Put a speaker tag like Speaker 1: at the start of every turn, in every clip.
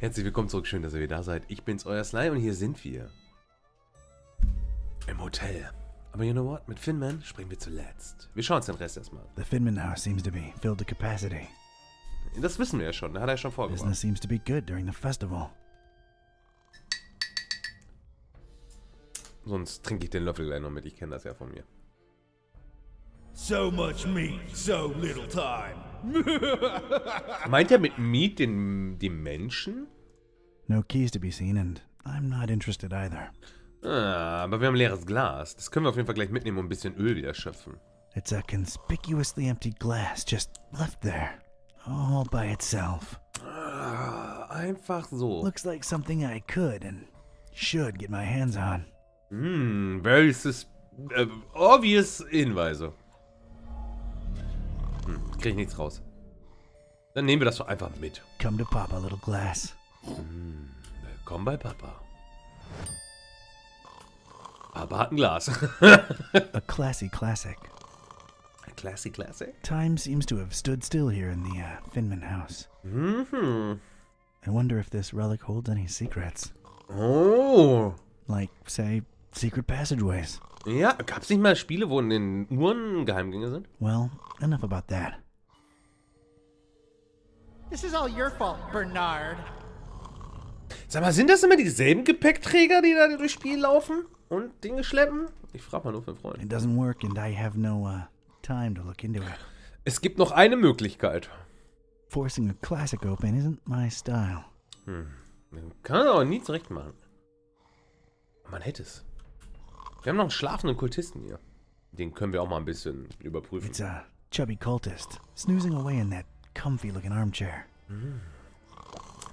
Speaker 1: Herzlich willkommen zurück, schön, dass ihr wieder da seid. Ich bin's, euer Sly und hier sind wir. Im Hotel. Aber you know what? Mit Finman springen wir zuletzt. Wir schauen uns den Rest erstmal an.
Speaker 2: The Finman house seems to be filled to capacity.
Speaker 1: Das wissen wir ja schon, da hat er schon vorgemacht.
Speaker 2: Business seems to be good during the festival.
Speaker 1: Sonst trinke ich den Löffel gleich noch mit, ich kenne das ja von mir.
Speaker 3: So much meat, so little time.
Speaker 1: Meint er mit Meat die Menschen?
Speaker 2: No keys to be seen and I'm not interested either.
Speaker 1: Ah, aber wir haben ein leeres Glas. Das können wir auf jeden Fall gleich mitnehmen und ein bisschen Öl wieder schöpfen.
Speaker 2: It's a conspicuously empty glass just left there, all by itself.
Speaker 1: Ah, einfach so.
Speaker 2: Looks like something I could and should get my hands on.
Speaker 1: Very obvious Hinweise. Krieg ich nichts raus. Dann nehmen wir das doch einfach mit.
Speaker 2: Come to Papa, little glass.
Speaker 1: Willkommen bei Papa. Papa hat ein Glas.
Speaker 2: A classy classic.
Speaker 1: A classy classic?
Speaker 2: Time seems to have stood still here in the Finman house. I wonder if this relic holds any secrets.
Speaker 1: Oh.
Speaker 2: Like, say, secret passageways.
Speaker 1: Ja, gab's nicht mal Spiele, wo in den Uhren Geheimgänge sind?
Speaker 2: Well, enough about that.
Speaker 4: This is all your fault, Bernard.
Speaker 1: Sag mal, sind das immer dieselben Gepäckträger, die da durchs Spiel laufen und Dinge schleppen? Ich frag mal nur für einen Freund.
Speaker 2: It doesn't work and I have no, time to look into it.
Speaker 1: Es gibt noch eine Möglichkeit.
Speaker 2: Forcing a classic open isn't my style.
Speaker 1: Kann man aber nie zurecht machen. Man hätte es. Wir haben noch einen schlafenden Kultisten hier. Den können wir auch mal ein bisschen überprüfen.
Speaker 2: It's a chubby cultist, snoozing away in that comfy-looking armchair.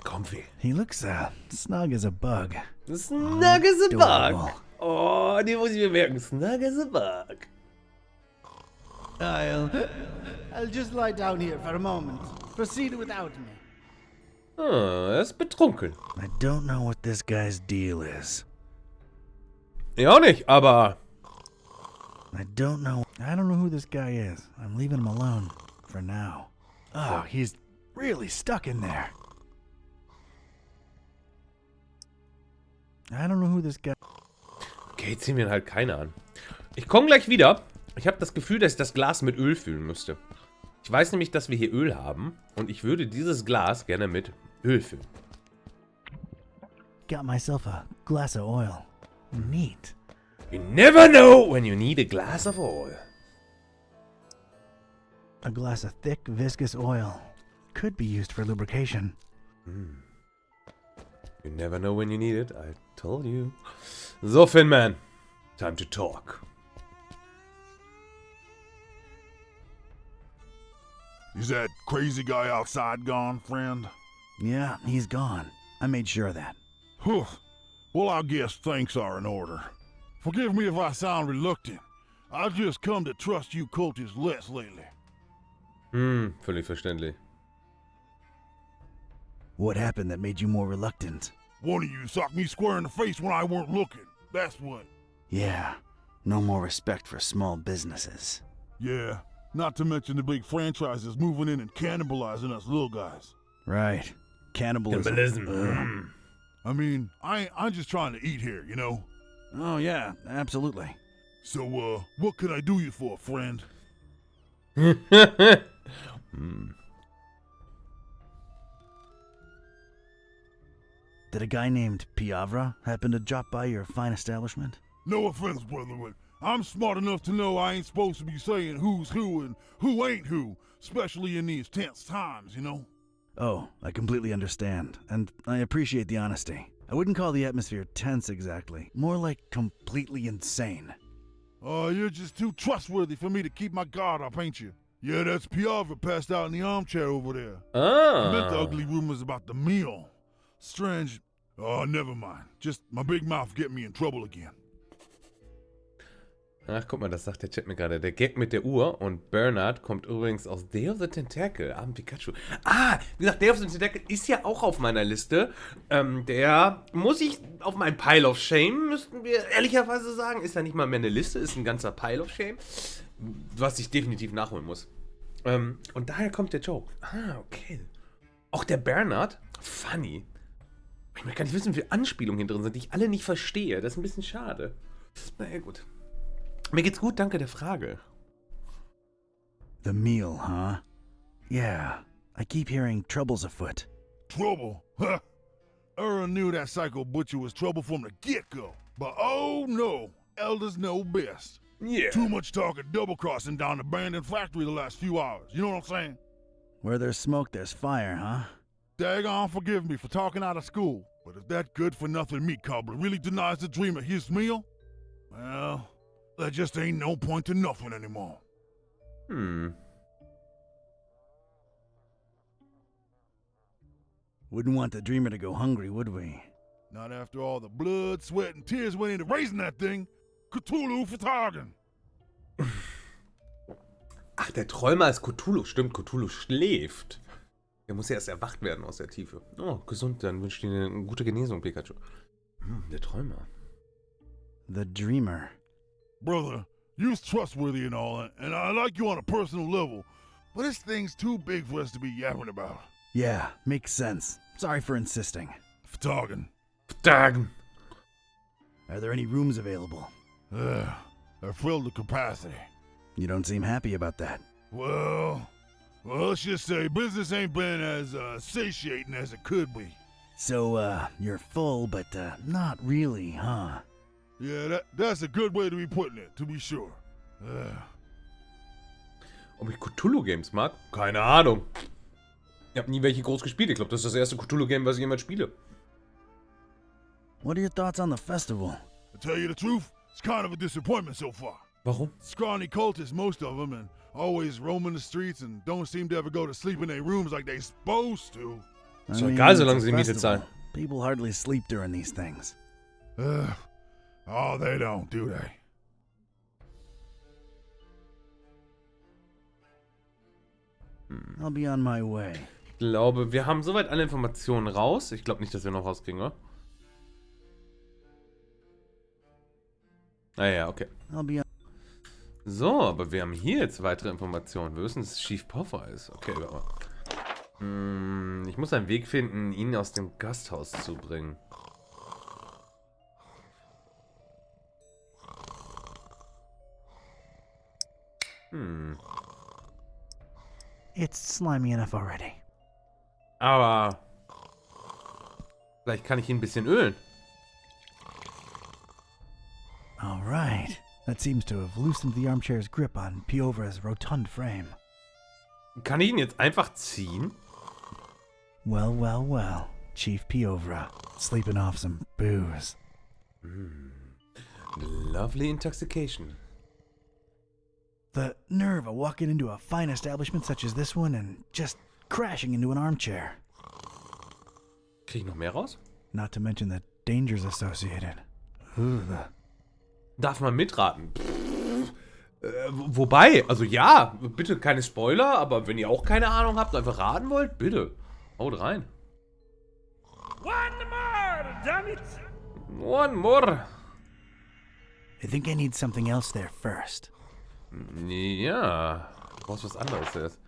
Speaker 1: Comfy.
Speaker 2: He looks, snug as a bug.
Speaker 1: Snug as a
Speaker 2: Adorable.
Speaker 1: bug. Oh, die muss ich mir merken. Snug as a bug.
Speaker 4: I'll just lie down here for a moment. Proceed without me.
Speaker 1: Er ist betrunken.
Speaker 2: I don't know what this guy's deal is.
Speaker 1: Ich auch nicht, aber...
Speaker 2: I don't know who this guy is. I'm leaving him alone. For now. Oh, he's really stuck in there. I don't know who this guy...
Speaker 1: Okay, jetzt ziehen wir halt keine an. Ich komme gleich wieder. Ich habe das Gefühl, dass ich das Glas mit Öl füllen müsste. Ich weiß nämlich, dass wir hier Öl haben. Und ich würde dieses Glas gerne mit Öl füllen.
Speaker 2: Got myself a glass of oil. Neat.
Speaker 1: You never know when you need a glass of oil.
Speaker 2: A glass of thick, viscous oil. Could be used for lubrication.
Speaker 1: You never know when you need it. I told you. So, Finman. Time to talk.
Speaker 3: Is that crazy guy outside gone, friend?
Speaker 2: Yeah, he's gone. I made sure of that.
Speaker 3: Whew. Well, I guess thanks are in order. Forgive me if I sound reluctant. I've just come to trust you cultists less lately.
Speaker 1: Völlig verständlich.
Speaker 2: What happened that made you more reluctant?
Speaker 3: One of you socked me square in the face when I weren't looking. That's what.
Speaker 2: Yeah, no more respect for small businesses.
Speaker 3: Yeah, not to mention the big franchises moving in and cannibalizing us little guys.
Speaker 2: Right. Cannibalism.
Speaker 3: I mean, I'm just trying to eat here, you know?
Speaker 2: Oh, yeah, absolutely.
Speaker 3: So, what can I do you for, friend?
Speaker 2: Did a guy named Piavra happen to drop by your fine establishment?
Speaker 3: No offense, brother, but I'm smart enough to know I ain't supposed to be saying who's who and who ain't who, especially in these tense times, you know?
Speaker 2: Oh, I completely understand, and I appreciate the honesty. I wouldn't call the atmosphere tense exactly, more like completely insane.
Speaker 3: Oh, you're just too trustworthy for me to keep my guard up, ain't you? Yeah, that's Piavra passed out in the armchair over there. I meant the ugly rumors about the meal. Strange. Oh, never mind. Just my big mouth get me in trouble again.
Speaker 1: Ach, guck mal, das sagt der Chat mir gerade. Der Gag mit der Uhr und Bernard kommt übrigens aus Day of the Tentacle. Abend Pikachu. Ah, wie gesagt, Day of the Tentacle ist ja auch auf meiner Liste. Der muss ich auf meinen Pile of Shame, müssten wir ehrlicherweise sagen. Ist ja nicht mal mehr eine Liste, ist ein ganzer Pile of Shame. Was ich definitiv nachholen muss. Und daher kommt der Joke. Ah, okay. Auch der Bernard, funny. Ich möchte gar nicht wissen, wie viele Anspielungen hier drin sind, die ich alle nicht verstehe. Das ist ein bisschen schade. Naja, gut. Mir geht's gut, danke der Frage.
Speaker 2: The meal, huh? Yeah, I keep hearing trouble's afoot.
Speaker 3: Trouble? Huh? Earl knew that psycho butcher was trouble from the get-go. But oh no, elders know best.
Speaker 1: Yeah.
Speaker 3: Too much talk of double-crossing down the abandoned factory the last few hours. You know what I'm saying?
Speaker 2: Where there's smoke, there's fire, huh?
Speaker 3: Daggone forgive me for talking out of school, but if that good-for-nothing meat cobbler really denies the dreamer his meal, well, there just ain't no point to nothing anymore.
Speaker 2: Wouldn't want the dreamer to go hungry, would we?
Speaker 3: Not after all the blood, sweat, and tears went into raising that thing. Cthulhu vertagen.
Speaker 1: Ach, der Träumer ist Cthulhu. Stimmt, Cthulhu schläft. Der muss ja erst erwacht werden aus der Tiefe. Oh, gesund, dann wünsche ich dir eine gute Genesung, Pikachu. Der Träumer.
Speaker 2: The dreamer.
Speaker 3: Brother, you's trustworthy and all, and I like you on a personal level, but this thing's too big for us to be yapping about.
Speaker 2: Yeah, makes sense. Sorry for insisting.
Speaker 3: Vertagen.
Speaker 1: Vertagen.
Speaker 2: Are there any rooms available?
Speaker 3: They're filled to capacity.
Speaker 2: You don't seem happy about that.
Speaker 3: Well, let's just say business ain't been as satiating as it could be.
Speaker 2: So, you're full, but, not really, huh?
Speaker 3: Yeah, that's a good way to be putting it, to be sure.
Speaker 1: Ob ich Cthulhu-Games mag? Keine Ahnung. Ich habe nie welche groß gespielt. Ich glaube, das ist das erste Cthulhu-Game, was ich jemals spiele.
Speaker 2: What are your thoughts on the festival?
Speaker 3: To tell you the truth, it's kind of a disappointment so far.
Speaker 1: Warum?
Speaker 3: Scrawny cultists, most of them, and always roaming the streets and don't seem to ever go to sleep in their rooms like they supposed to.
Speaker 1: Ist doch egal, solange
Speaker 2: it's
Speaker 1: sie
Speaker 2: a
Speaker 1: die Miete
Speaker 2: festival.
Speaker 1: zahlen.
Speaker 2: People hardly sleep during these things.
Speaker 3: Oh, they don't, do they?
Speaker 2: I'll be on my way.
Speaker 1: Ich glaube, wir haben soweit alle Informationen raus. Ich glaube nicht, dass wir noch rauskriegen, oder? Naja, okay.
Speaker 2: I'll be on.
Speaker 1: So, aber wir haben hier jetzt weitere Informationen. Wir wissen, dass es Chief Puffer ist. Okay, aber. Ich muss einen Weg finden, ihn aus dem Gasthaus zu bringen.
Speaker 2: It's slimy enough already.
Speaker 1: Aber vielleicht kann ich ihn ein bisschen ölen.
Speaker 2: All right. That seems to have loosened the armchair's grip on Piovra's rotund frame.
Speaker 1: Kann ich ihn jetzt einfach ziehen?
Speaker 2: Well, well, well. Chief Piovra, sleeping off some booze.
Speaker 1: Lovely intoxication.
Speaker 2: The nerve of walking into a fine establishment such as this one and just crashing into an armchair.
Speaker 1: Krieg ich noch mehr raus?
Speaker 2: Not to mention the dangers associated. Ugh.
Speaker 1: Darf man mitraten? Wobei, also ja, bitte keine Spoiler, aber wenn ihr auch keine Ahnung habt und einfach raten wollt, bitte. Haut rein.
Speaker 5: One more, damn it!
Speaker 1: One more.
Speaker 2: I think I need something else there first.
Speaker 1: Ja, du brauchst was anderes jetzt.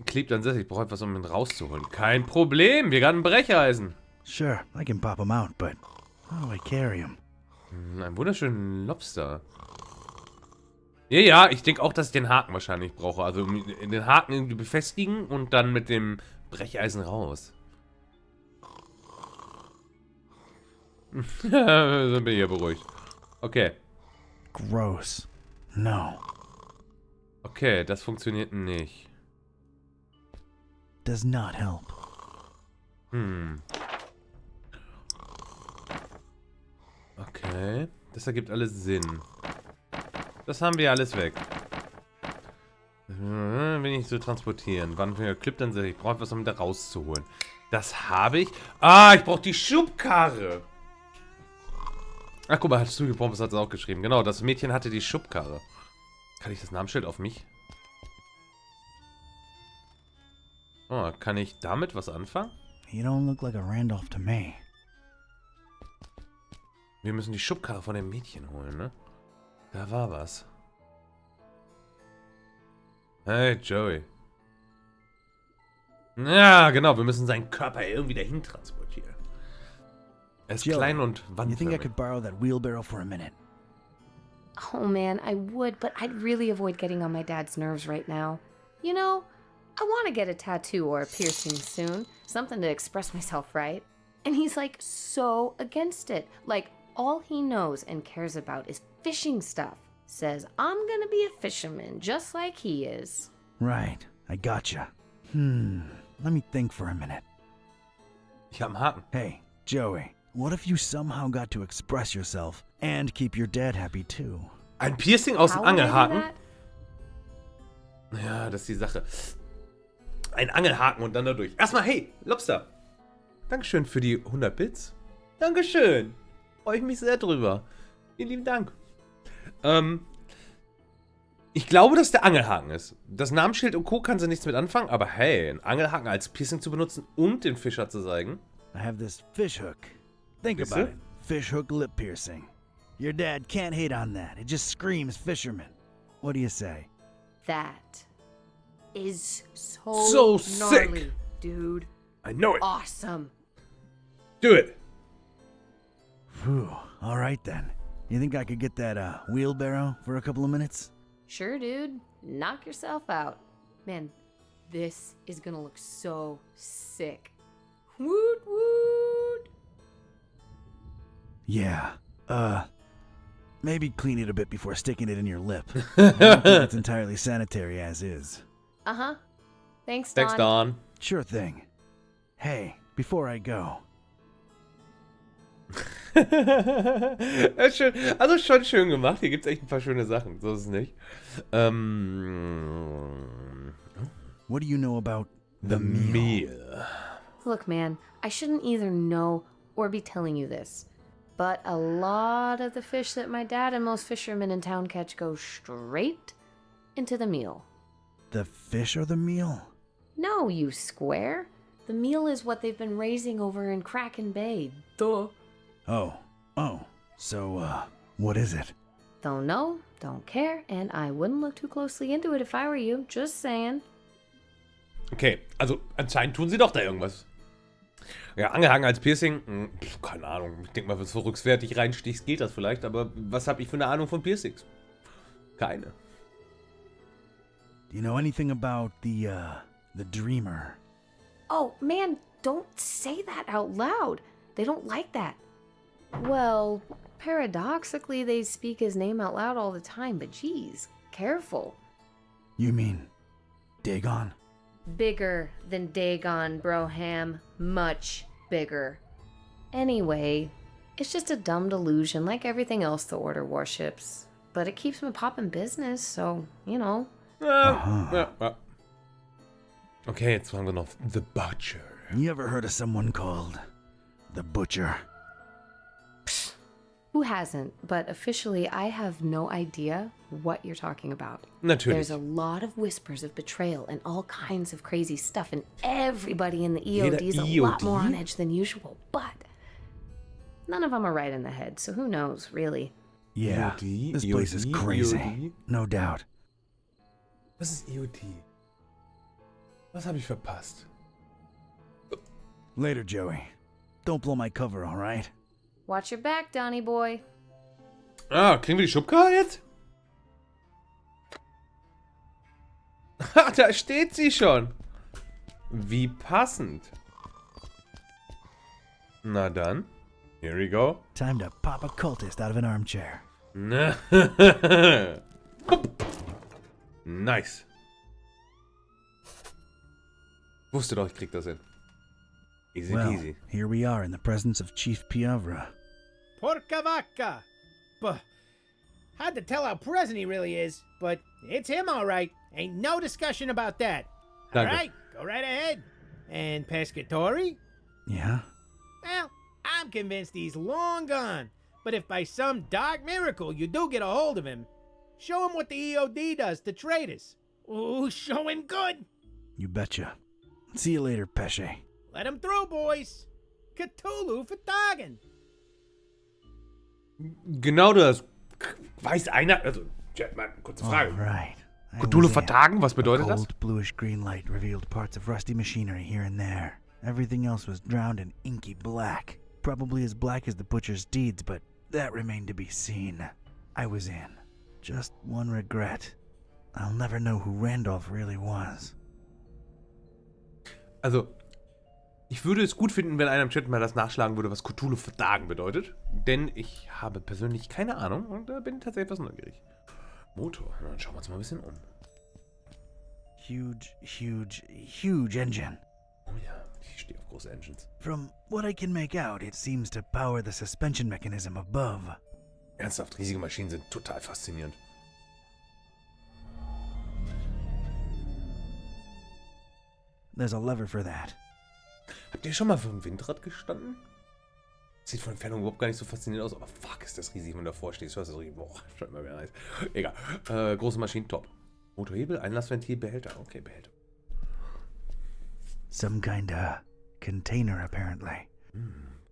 Speaker 1: Klebt an sich, ich brauche etwas, um ihn rauszuholen. Kein Problem, wir haben ein Brecheisen.
Speaker 2: Sure, I can pop him out, but how do I carry him?
Speaker 1: Ein wunderschönen Lobster. Ja, ich denke auch, dass ich den Haken wahrscheinlich brauche. Also den Haken irgendwie befestigen und dann mit dem Brecheisen raus. Dann bin ich ja beruhigt. Okay.
Speaker 2: Gross. No.
Speaker 1: Okay, das funktioniert nicht.
Speaker 2: Does not help.
Speaker 1: Okay, das ergibt alles Sinn. Das haben wir alles weg. Wenn ich so transportieren. Wann klippt dann ich brauche etwas, um da rauszuholen. Das habe ich. Ah, ich brauche die Schubkarre. Ach, guck mal, Studio Pompous hat es auch geschrieben. Genau, das Mädchen hatte die Schubkarre. Kann ich das Namensschild auf mich? Oh, kann ich damit was anfangen?
Speaker 2: You don't look like a Randolph to me.
Speaker 1: Wir müssen die Schubkarre von dem Mädchen holen, ne? Da war was. Hey, Joey. Ja, genau, wir müssen seinen Körper irgendwie dahin transportieren. Er ist
Speaker 2: Joey,
Speaker 1: klein und
Speaker 2: you think I
Speaker 1: wandförmig.
Speaker 2: could borrow that wheelbarrow for a minute?
Speaker 6: Oh man, I would, but I'd really avoid getting on my dad's nerves right now. You know, I want to get a tattoo or a piercing soon. Something to express myself, right? And he's like so against it. Like all he knows and cares about is fishing stuff. Says I'm gonna be a fisherman just like he is.
Speaker 2: Right, I gotcha. Let me think for a minute.
Speaker 1: Ich hab einen Haken.
Speaker 2: Hey, Joey, what if you somehow got to express yourself and keep your dad happy too?
Speaker 1: Ein Piercing aus dem
Speaker 6: How would I do
Speaker 1: Angelhaken?
Speaker 6: that?
Speaker 1: Ja, das ist die Sache. Ein Angelhaken und dann dadurch. Erstmal, hey, Lobster. Dankeschön für die 100 Bits. Dankeschön. Freue ich mich sehr drüber. Vielen lieben Dank. Ich glaube, dass der Angelhaken ist. Das Namensschild und Co. kann sie nichts mit anfangen, aber hey, ein Angelhaken als Piercing zu benutzen und den Fischer zu zeigen.
Speaker 2: I have this fish hook. Think
Speaker 1: Siehst
Speaker 2: about
Speaker 1: du?
Speaker 2: it. Fish hook lip piercing. Your dad can't hate on that. It just screams fisherman. What do you say?
Speaker 6: That is
Speaker 1: So
Speaker 6: gnarly,
Speaker 1: sick.
Speaker 6: dude.
Speaker 1: I know it.
Speaker 6: Awesome.
Speaker 1: Do it.
Speaker 2: Phew. All right then. You think I could get that wheelbarrow for a couple of minutes?
Speaker 6: Sure, dude. Knock yourself out. Man, this is gonna look so sick. Woot woot.
Speaker 2: Yeah. Maybe clean it a bit before sticking it in your lip. I don't think it's entirely sanitary as is.
Speaker 6: Uh-huh. Thanks, Don.
Speaker 1: Thanks, Don.
Speaker 2: Sure thing. Hey, before I go,
Speaker 1: Das ist schön. Also schon schön gemacht. Hier gibt es echt ein paar schöne Sachen. So ist es nicht.
Speaker 2: what do you know about
Speaker 1: The meal.
Speaker 6: Look, man, I shouldn't either know or be telling you this, but a lot of the fish that my dad and most fishermen in town catch go straight into the meal.
Speaker 2: The fish or the meal?
Speaker 6: No, you square. The meal is what they've been raising over in Kraken Bay. Duh.
Speaker 2: Oh. So, what is it?
Speaker 6: Don't know, don't care, and I wouldn't look too closely into it if I were you. Just saying.
Speaker 1: Okay, also anscheinend tun sie doch da irgendwas. Ja, Angelhaken als Piercing, keine Ahnung. Ich denke mal, wenn du so rücksfertig reinstichst, geht das vielleicht. Aber was habe ich für eine Ahnung von Piercings? Keine.
Speaker 2: Do you know anything about the dreamer?
Speaker 6: Oh, man, don't say that out loud. They don't like that. Well, paradoxically, they speak his name out loud all the time, but geez, careful.
Speaker 2: You mean Dagon?
Speaker 6: Bigger than Dagon, Broham. Much bigger. Anyway, it's just a dumb delusion like everything else the Order worships. But it keeps me popping business, so, you know.
Speaker 1: Ja. Okay, jetzt haben wir noch The Butcher.
Speaker 2: You ever heard of someone called the Butcher?
Speaker 6: Who hasn't? But officially, I have no idea what you're talking about.
Speaker 1: Natürlich.
Speaker 6: There's a lot of whispers of betrayal and all kinds of crazy stuff, and everybody in the EOD is a lot more on edge than usual, but none of them are right in the head, so who knows, really.
Speaker 2: Yeah,
Speaker 1: EOD,
Speaker 2: this place is
Speaker 1: EOD,
Speaker 2: crazy.
Speaker 1: EOD.
Speaker 2: No doubt.
Speaker 1: Was ist EOD? Was habe ich verpasst?
Speaker 2: Later, Joey. Don't blow my cover, all right?
Speaker 6: Watch your back, Donny boy.
Speaker 1: Ah, kriegen wir die Schubkarre jetzt? Ha, da steht sie schon. Wie passend. Na dann. Here we go.
Speaker 2: Time to pop a cultist out of an armchair.
Speaker 1: Nice. Wusste doch, ich krieg das hin. Easy
Speaker 2: Well,
Speaker 1: peasy.
Speaker 2: here we are in the presence of Chief Piavra.
Speaker 5: Porca vaca. But hard to tell how present he really is, but it's him all right. Ain't no discussion about that. All
Speaker 1: Danke.
Speaker 5: right, go right ahead. And Pescatori?
Speaker 2: Yeah?
Speaker 5: Well, I'm convinced he's long gone. But if by some dark miracle you do get a hold of him, show him what the EOD does to traitors. Ooh, show him good.
Speaker 2: You betcha. See you later, Pesce.
Speaker 5: Let him through, boys. Cthulhu vertagen.
Speaker 1: Genau das. Weiß einer. Also, Jetman, kurze Frage.
Speaker 2: All right.
Speaker 1: Cthulhu vertagen, was bedeutet das?
Speaker 2: Cold bluish-green light revealed parts of rusty machinery here and there. Everything else was drowned in inky black. probably as black as the butcher's deeds, but that remained to be seen. I was in. Just one regret. I'll never know who Randolph really was.
Speaker 1: Also, ich würde es gut finden, wenn einer im Chat mal das nachschlagen würde, was Cthulhu vertagen bedeutet. Denn ich habe persönlich keine Ahnung und bin tatsächlich etwas neugierig. Motor, dann schauen wir uns mal ein bisschen um.
Speaker 2: Huge engine.
Speaker 1: Oh ja, ich stehe auf große Engines.
Speaker 2: From what I can make out, it seems to power the suspension mechanism above.
Speaker 1: Ernsthaft, riesige Maschinen sind total faszinierend.
Speaker 2: There's a lever for that.
Speaker 1: Habt ihr schon mal vor dem Windrad gestanden? Sieht von Entfernung überhaupt gar nicht so faszinierend aus, aber fuck, ist das riesig, wenn du davor stehst. Du hast das richtig, boah, schon immer wieder nice. Egal. Große Maschinen, top. Motorhebel, Einlassventil, Behälter. Okay, Behälter.
Speaker 2: Some kind of container, apparently.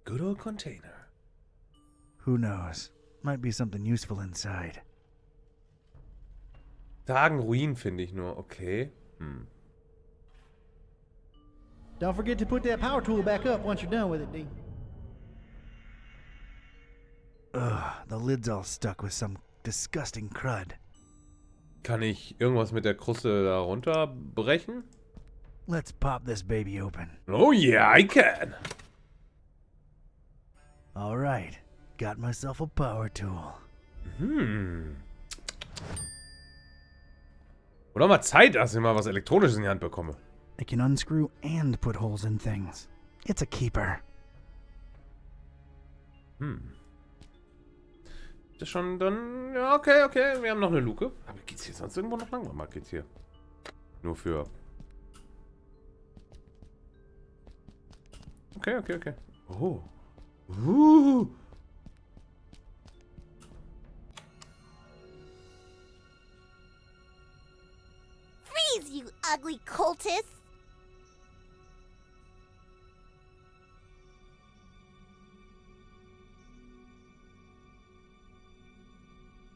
Speaker 1: Good old container.
Speaker 2: Who knows? Might be something useful inside.
Speaker 1: Tagen Ruinen finde ich nur, okay.
Speaker 4: Don't forget to put that power tool back up once you're done with it, D.
Speaker 2: Ugh, the lid's all stuck with some disgusting crud.
Speaker 1: Kann ich irgendwas mit der Kruste da runterbrechen?
Speaker 2: Let's pop this baby open.
Speaker 1: Oh yeah, I can.
Speaker 2: All right, got myself a power tool.
Speaker 1: Oder mal Zeit, dass ich mal was Elektronisches in die Hand bekomme.
Speaker 2: I can unscrew and put holes in things. It's a keeper.
Speaker 1: Das ist schon dann... Ja, okay. Wir haben noch eine Luke. Aber geht's hier sonst irgendwo noch lang? Warte mal, geht's hier? Nur für... Okay. Oh.
Speaker 7: Freeze, you ugly cultist!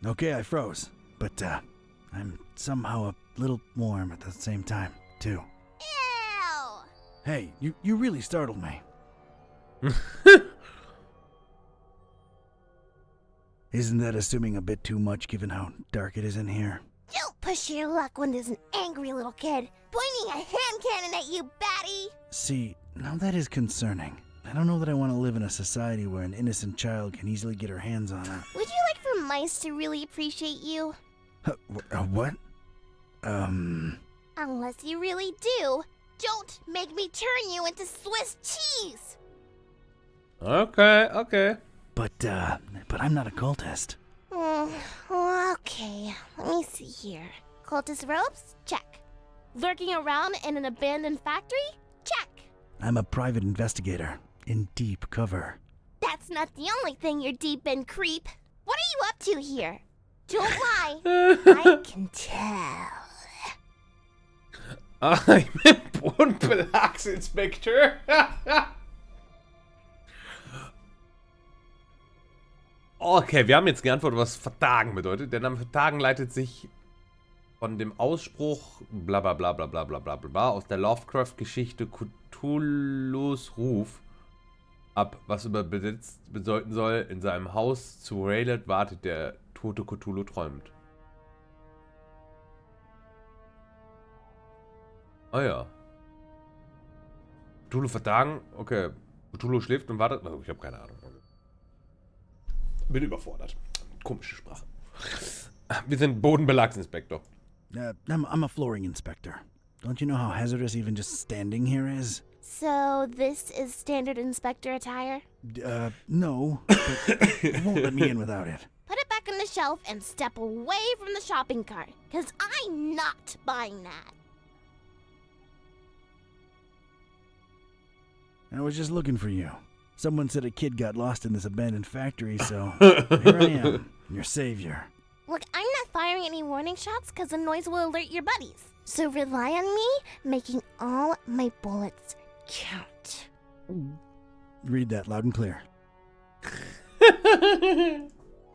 Speaker 2: Okay, I froze, but I'm somehow a little warm at the same time, too.
Speaker 7: Ew!
Speaker 2: Hey, you really startled me. Isn't that assuming a bit too much given how dark it is in here?
Speaker 7: Don't push your luck when there's an angry little kid pointing a hand cannon at you, batty!
Speaker 2: See, now that is concerning. I don't know that I want to live in a society where an innocent child can easily get her hands on a...
Speaker 7: Would you like for mice to really appreciate you?
Speaker 2: What?
Speaker 7: Unless you really do, don't make me turn you into Swiss cheese!
Speaker 1: Okay.
Speaker 2: But I'm not a cultist.
Speaker 7: Okay, let me see here. Cultist robes? Check. Lurking around in an abandoned factory? Check.
Speaker 2: I'm a private investigator in deep cover.
Speaker 7: That's not the only thing you're deep in, creep. What are you up to here? Don't lie. I can tell.
Speaker 1: I'm a Bodenbelagsinspektor. Okay, wir haben jetzt geantwortet, was Vertagen bedeutet. Der Name Vertagen leitet sich von dem Ausspruch blablabla aus der Lovecraft-Geschichte Cthulhus Ruf ab, was übersetzt bedeuten soll, in seinem Haus zu Raylet wartet der tote Cthulhu träumt. Ah ja. Cthulhu vertagen, okay. Cthulhu schläft und wartet. Ich habe keine Ahnung. Bin überfordert. Komische Sprache. Wir sind Bodenbelagsinspektor.
Speaker 2: I'm a flooring inspector. Don't you know how hazardous even just standing here is?
Speaker 7: So this is standard inspector attire?
Speaker 2: No, but you won't let me in without it.
Speaker 7: Put it back on the shelf and step away from the shopping cart, because I'm not buying that.
Speaker 2: I was just looking for you. Someone said a kid got lost in this abandoned factory, so here I am, your savior.
Speaker 7: Look, I'm not firing any warning shots because the noise will alert your buddies. So rely on me making all my bullets count.
Speaker 2: Read that loud and clear.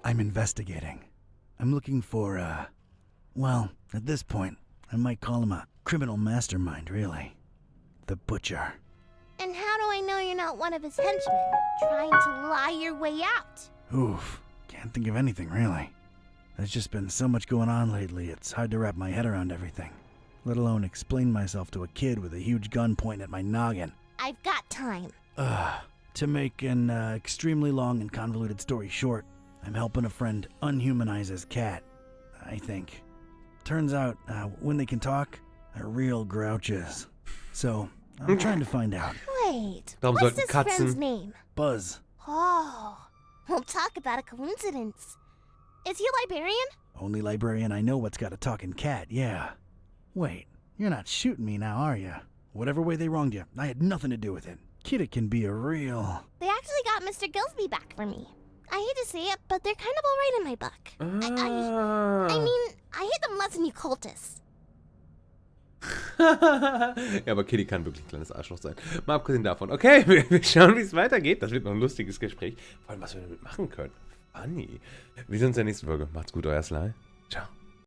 Speaker 2: I'm investigating. I'm looking for, well, at this point, I might call him a criminal mastermind, really. The Butcher.
Speaker 7: And how do I I know you're not one of his henchmen, trying to lie your way out?
Speaker 2: Oof, can't think of anything really. There's just been so much going on lately, it's hard to wrap my head around everything. Let alone explain myself to a kid with a huge gun pointing at my noggin.
Speaker 7: I've got time.
Speaker 2: To make an extremely long and convoluted story short, I'm helping a friend unhumanize his cat, I think. Turns out, when they can talk, they're real grouches. So, I'm trying to find out.
Speaker 7: Wait,
Speaker 1: Warum
Speaker 7: what's
Speaker 1: sollten
Speaker 7: this friend's
Speaker 1: Katzen...
Speaker 7: name?
Speaker 2: Buzz.
Speaker 7: Oh, we'll talk about a coincidence. Is he a librarian?
Speaker 2: Only librarian I know what's got a talking cat, yeah. Wait, you're not shooting me now, are you? Whatever way they wronged you, I had nothing to do with it. Kid, can be a real...
Speaker 7: They actually got Mr. Gillsby back for me. I hate to say it, but they're kind of alright in my book. I mean, I hate them less than you cultists.
Speaker 1: Ja, aber Kitty kann wirklich ein kleines Arschloch sein. Mal abgesehen davon. Okay, wir schauen, wie es weitergeht. Das wird noch ein lustiges Gespräch. Vor allem, was wir damit machen können. Funny. Wir sehen uns in der nächsten Folge. Macht's gut, euer Sly. Ciao.